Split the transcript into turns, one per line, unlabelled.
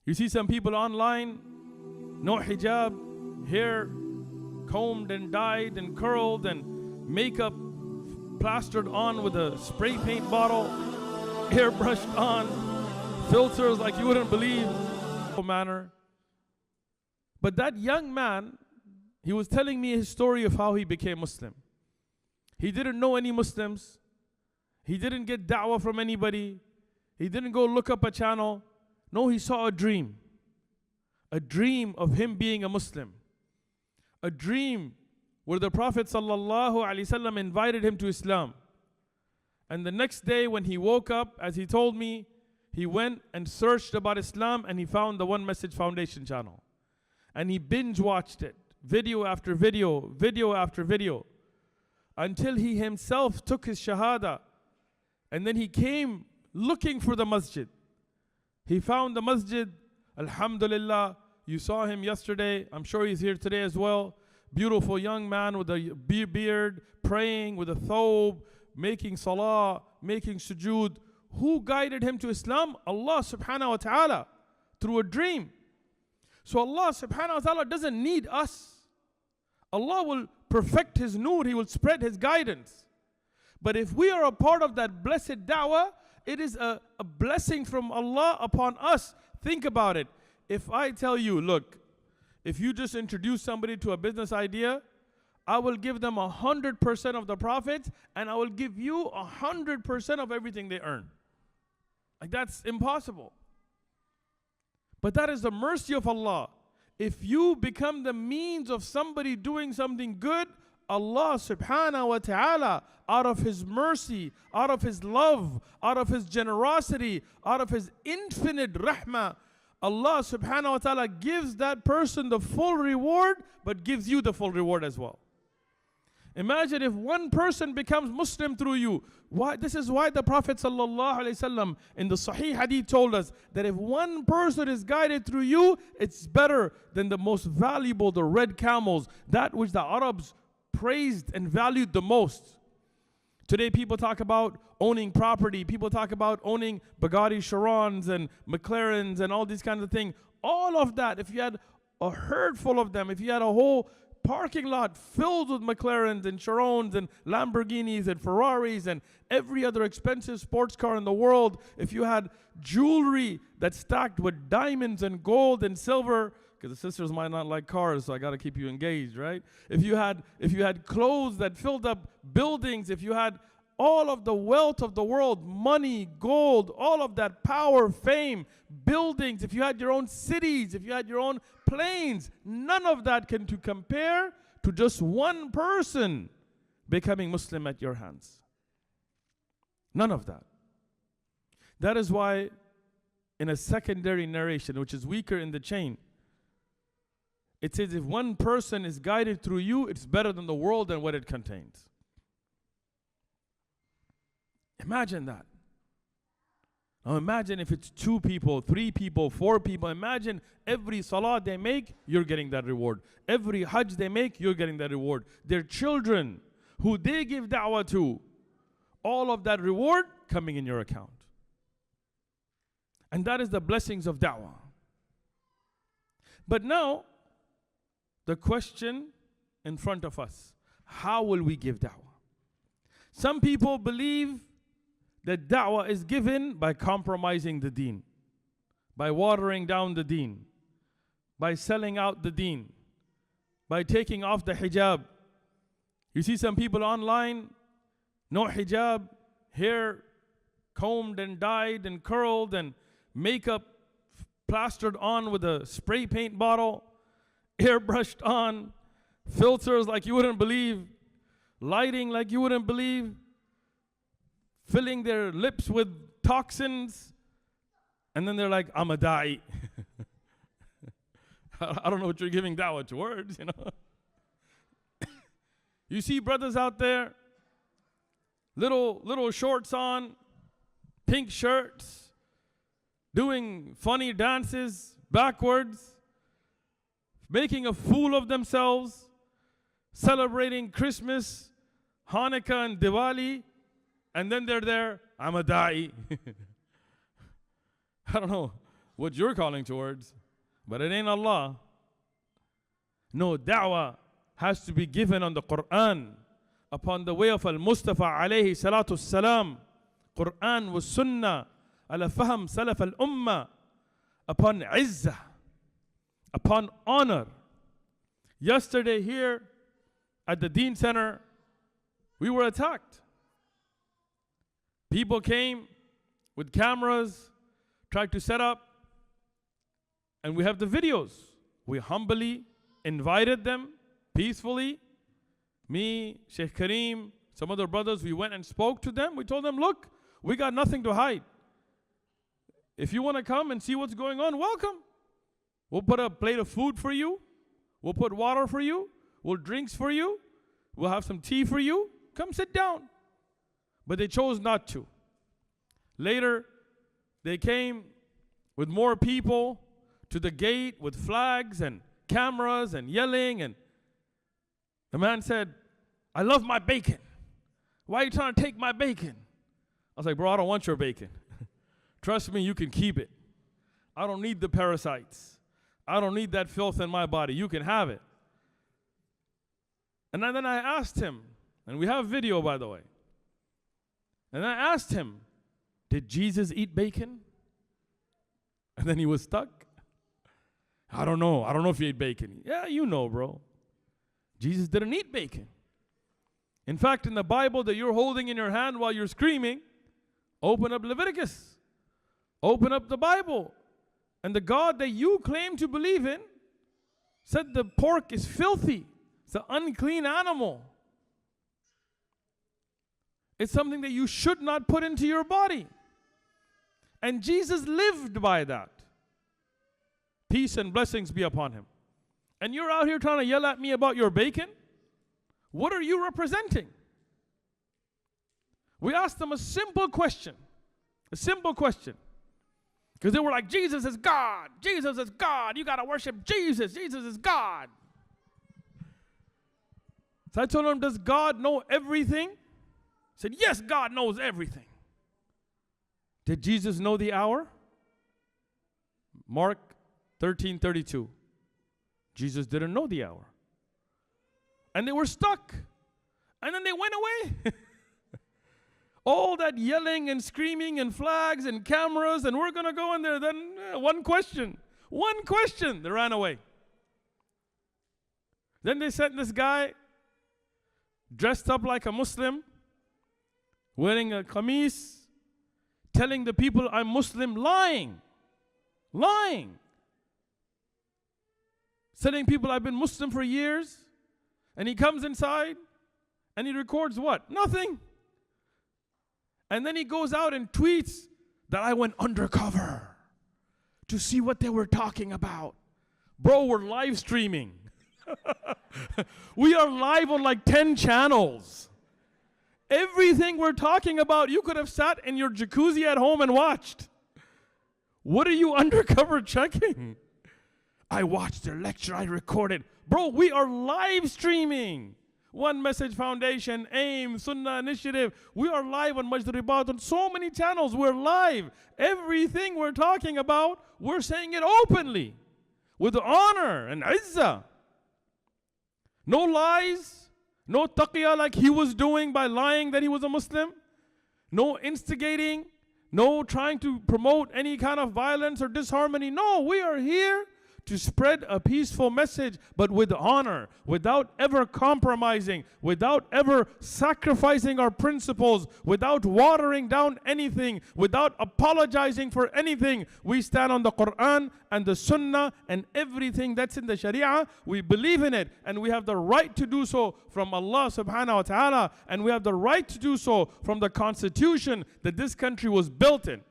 You see some people online, no hijab, hair combed and dyed and curled and makeup plastered on with a spray paint bottle, airbrushed on, filters like you wouldn't believe, manner. But that young man, he was telling me his story of how he became Muslim. He didn't know any Muslims. He didn't get da'wah from anybody. He didn't go look up a channel. No, he saw a dream of him being a Muslim. A dream where the Prophet ﷺ invited him to Islam. And the next day when he woke up, as he told me, he went and searched about Islam and he found the One Message Foundation channel. And he binge watched it, video after video, video after video, until he himself took his shahada. And then he came looking for the masjid. He found the masjid. Alhamdulillah, you saw him yesterday. I'm sure he's here today as well. Beautiful young man with a beard, praying with a thobe, making salah, making sujood. Who guided him to Islam? Allah subhanahu wa ta'ala, through a dream. So Allah subhanahu wa ta'ala doesn't need us. Allah will perfect His nur, He will spread His guidance. But if we are a part of that blessed da'wah, it is a blessing from Allah upon us. Think about it. If I tell you, look, if you just introduce somebody to a business idea, I will give them 100% of the profits, and I will give you 100% of everything they earn. Like, that's impossible. But that is the mercy of Allah. If you become the means of somebody doing something good, Allah subhanahu wa ta'ala, out of His mercy, out of His love, out of His generosity, out of His infinite rahmah, Allah subhanahu wa ta'ala gives that person the full reward, but gives you the full reward as well. Imagine if one person becomes Muslim through you. This is why the Prophet ﷺ in the Sahih Hadith told us that if one person is guided through you, it's better than the most valuable, the red camels, that which the Arabs praised and valued the most. Today people talk about owning property. People talk about owning Bugatti Chirons and McLarens and all these kinds of things. All of that, if you had a herd full of them, if you had a whole parking lot filled with McLarens and Chirons and Lamborghinis and Ferraris and every other expensive sports car in the world, if you had jewelry that's stacked with diamonds and gold and silver, because the sisters might not like cars, so I got to keep you engaged, right? If you had clothes that filled up buildings, if you had all of the wealth of the world, money, gold, all of that power, fame, buildings, if you had your own cities, if you had your own planes, none of that can compare to just one person becoming Muslim at your hands. None of that. That is why in a secondary narration, which is weaker in the chain, it says if one person is guided through you, it's better than the world and what it contains. Imagine that. Now imagine if it's 2 people, 3 people, 4 people. Imagine every salah they make, you're getting that reward. Every hajj they make, you're getting that reward. Their children, who they give da'wah to, all of that reward coming in your account. And that is the blessings of da'wah. But now, the question in front of us, how will we give da'wah? Some people believe that da'wah is given by compromising the deen, by watering down the deen, by selling out the deen, by taking off the hijab. You see some people online, no hijab, hair combed and dyed and curled and makeup plastered on with a spray paint bottle, airbrushed on, filters like you wouldn't believe, lighting like you wouldn't believe, filling their lips with toxins, and then they're like, I'm a da'i. I don't know what you're giving da'wah towards, you know. You see brothers out there, little shorts on, pink shirts, doing funny dances backwards, making a fool of themselves, celebrating Christmas, Hanukkah and Diwali, and then they're there, I'm a da'i. I don't know. what you're calling towards, but it ain't Allah. No, da'wah has to be given on the Quran, upon the way of Al-Mustafa alayhi salatu salam. Quran was sunnah, ala faham salaf al-ummah, upon izzah, upon honor. Yesterday here at the Deen Center, we were attacked. People came with cameras, tried to set up, and we have the videos. We humbly invited them peacefully. Me, Sheikh Kareem, some other brothers, we went and spoke to them. We told them, look, we got nothing to hide. If you want to come and see what's going on, welcome. We'll put a plate of food for you. We'll put water for you. We'll drinks for you. We'll have some tea for you. Come sit down. But they chose not to. Later, they came with more people to the gate with flags and cameras and yelling, and the man said, I love my bacon. Why are you trying to take my bacon? I was like, bro, I don't want your bacon. Trust me, you can keep it. I don't need the parasites. I don't need that filth in my body. You can have it. And then I asked him, and we have video, by the way. And I asked him, did Jesus eat bacon? And then he was stuck. I don't know. I don't know if he ate bacon. Yeah, you know, bro. Jesus didn't eat bacon. In fact, in the Bible that you're holding in your hand while you're screaming, open up Leviticus. Open up the Bible. And the God that you claim to believe in said the pork is filthy. It's an unclean animal. It's something that you should not put into your body. And Jesus lived by that. Peace and blessings be upon him. And you're out here trying to yell at me about your bacon? What are you representing? We asked them a simple question. A simple question. Because they were like, Jesus is God. Jesus is God. You got to worship Jesus. Jesus is God. So I told them, does God know everything? He said, yes, God knows everything. Did Jesus know the hour? Mark 13:32. Jesus didn't know the hour. And they were stuck. And then they went away. All that yelling and screaming and flags and cameras, and we're going to go in there. Then one question. They ran away. Then they sent this guy dressed up like a Muslim, wearing a qamis, telling the people I'm Muslim, lying. Telling people I've been Muslim for years. And he comes inside and he records what? Nothing. And then he goes out and tweets that I went undercover to see what they were talking about. Bro, we're live streaming. We are live on like 10 channels. Everything we're talking about, you could have sat in your jacuzzi at home and watched. What are you undercover checking? I watched their lecture, I recorded. Bro, we are live streaming. One Message Foundation, AIM, Sunnah Initiative. We are live on Majd Ribat on so many channels. We're live. Everything we're talking about, we're saying it openly with honor and izzah. No lies, no taqiyah like he was doing by lying that he was a Muslim. No instigating, no trying to promote any kind of violence or disharmony. No, we are here to spread a peaceful message, but with honor, without ever compromising, without ever sacrificing our principles, without watering down anything, without apologizing for anything. We stand on the Quran and the Sunnah and everything that's in the Sharia. We believe in it, and we have the right to do so from Allah subhanahu wa ta'ala, and we have the right to do so from the constitution that this country was built in.